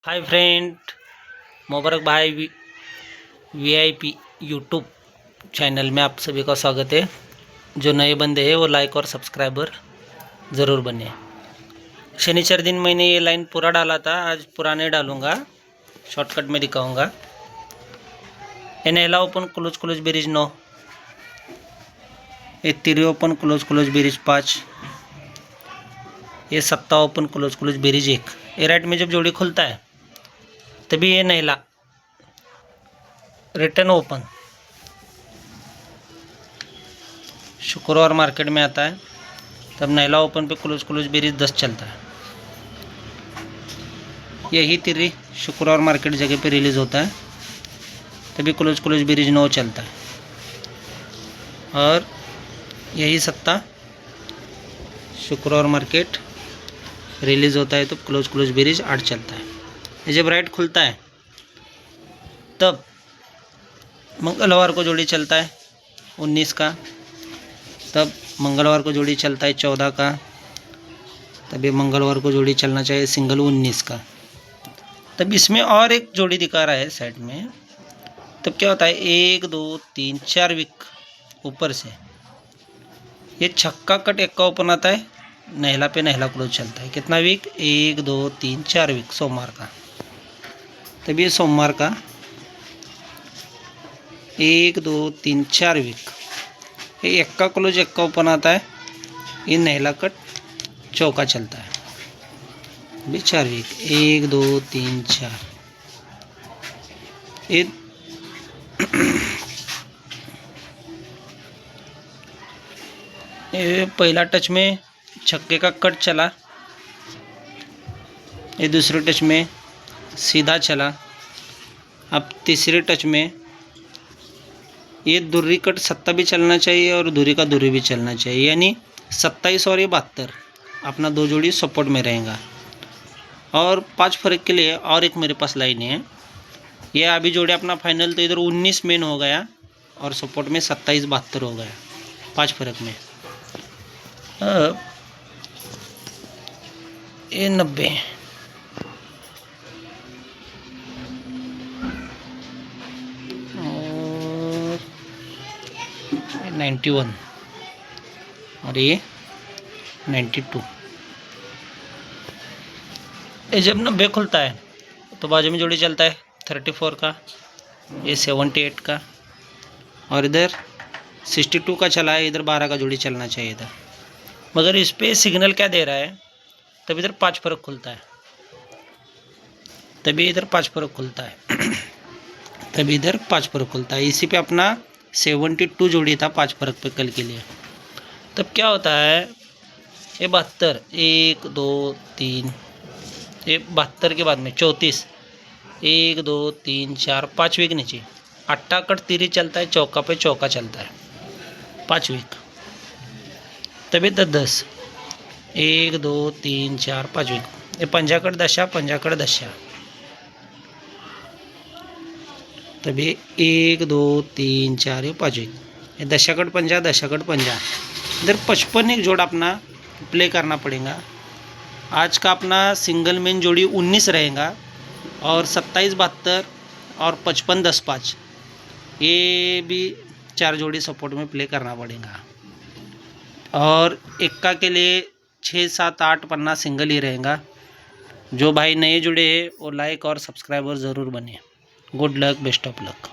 Hi friend, मुबारक भाई VIP YouTube channel में आप सभी का स्वागत है। जो नए बंदे हैं वो लाइक और सब्सक्राइबर ज़रूर बने। शनिचर दिन मैंने ये लाइन पूरा डाला था, आज पुराने डालूँगा, शॉर्टकट में दिखाऊँगा। एनहेला ओपन क्लोज क्लोज ब्रिज 9, ये तिरी ओपन क्लोज क्लोज ब्रिज 5, ये सत्ता ओपन क्लोज क्लोज ब्रिज 1। ये राइट में जब जोड़ी खुलता है तभी ये नहला रिटर्न ओपन शुक्रवार मार्केट में आता है, तब नहला ओपन पे क्लोज क्लोज ब्रिज 10 चलता है। यही तिरी शुक्रवार मार्केट जगह पे रिलीज़ होता है, तभी क्लोज क्लोज ब्रिज 9 चलता है। और यही सत्ता शुक्रवार मार्केट रिलीज़ होता है तो क्लोज क्लोज ब्रिज 8 चलता है। ये जब राइट खुलता है तब मंगलवार को जोड़ी चलता है 19 का, तब मंगलवार को जोड़ी चलता है 14 का, तभी मंगलवार को जोड़ी चलना चाहिए सिंगल 19 का। तब इसमें और एक जोड़ी दिखा रहा है साइड में, तब क्या होता है 1 2 3 4 वीक ऊपर से ये छक्का कट एक का ओपन आता है, नहला पे नहला क्लोज चलता है। कितना वीक? 1 2 3 4 वीक, सोमवार का। तब ये सोमवार का 1 2 3 4 वीक ये एक का क्लोज एक का ओपन आता है, ये नहला कट चौका चलता है। अभी 4 वीक 1 2 3 4 ये पहला टच में छक्के का कट चला, ये दूसरे टच में सीधा चला। अब तीसरे टच में ये धुर्री कट सत्ता भी चलना चाहिए और धुरी का धुरी भी चलना चाहिए, यानी 27 और ये 72 अपना दो जोड़ी सपोर्ट में रहेगा। और 5 फर्क के लिए और एक मेरे पास लाइन है, ये अभी जोड़ी अपना फाइनल तो इधर 19 मेन हो गया और सपोर्ट में 27 72 हो गया 5 फर्क में। ये 90 और 91 और ये 92। ये जब 90 खुलता है तो बाजू में जोड़ी चलता है 34 का, ये 78 का, और इधर 62 का चला है, इधर 12 का जोड़ी चलना चाहिए था। मगर इस पे सिग्नल क्या दे रहा है, तब इधर 5 फर्क खुलता है, तभी इधर 5 फर्क खुलता है तभी इधर 5 फर्क खुलता है। इसी पे अपना 72 जोड़ी था 5 फर्क पे कल के लिए। तब क्या होता है ये 72 1 2 3, ये 72 के बाद में 34 1 2 3 4 5 वीक नीचे अट्टा कट तिरी चलता है, चौका पे चौका चलता है 5 वीक। तभी 10 1 2 3 4 5 वीक, ये पंजाकट दशा, तभी 1 2 3 4 ये 5 वीक, ये दशाकट पंजा। इधर 55 एक जोड़ अपना प्ले करना पड़ेगा। आज का अपना सिंगल मेन जोड़ी 19 रहेगा और 27 72 और 55 10 5 ये भी 4 जोड़ी सपोर्ट में प्ले करना पड़ेगा। और एक्का के लिए 6 7 8 पन्ना सिंगल ही रहेगा। जो भाई नए जुड़े हैं वो लाइक और सब्सक्राइबर ज़रूर बने। Good luck, best of luck.